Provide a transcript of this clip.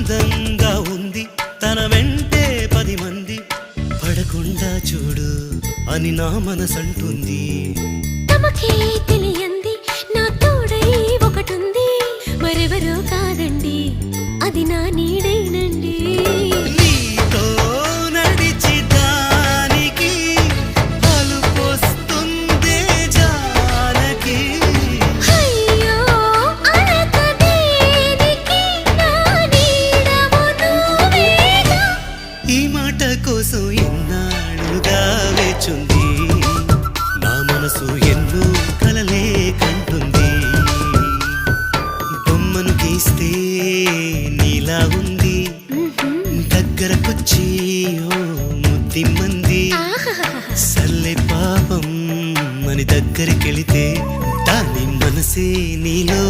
అందంగా ఉంది తన వెంటే 10 మంది పడకుండా చూడు అని నా మనసంటుంది. తమకే తెలియంది నా తోడై ఒకటుంది, మరెవరో కాదండి అది నా నీడైనండి. నీతో నడిచి దానికి అలుపొస్తుందే జానకి. అయ్యో అనక దేనికి నా నీడవు నువ్వేగా. ఈ మాట కోసం ఎన్నాళ్ళుగా వేచుంది నా మనసు ఎన్నో కలలే కంటుంది. బొమ్మను గీస్తే నీలా ఉంది దగ్గరకొచ్చి ఓ ముద్దిమ్మంది. సల్లే పాపం అని దగ్గరికెళితే దాని మనసే నీలో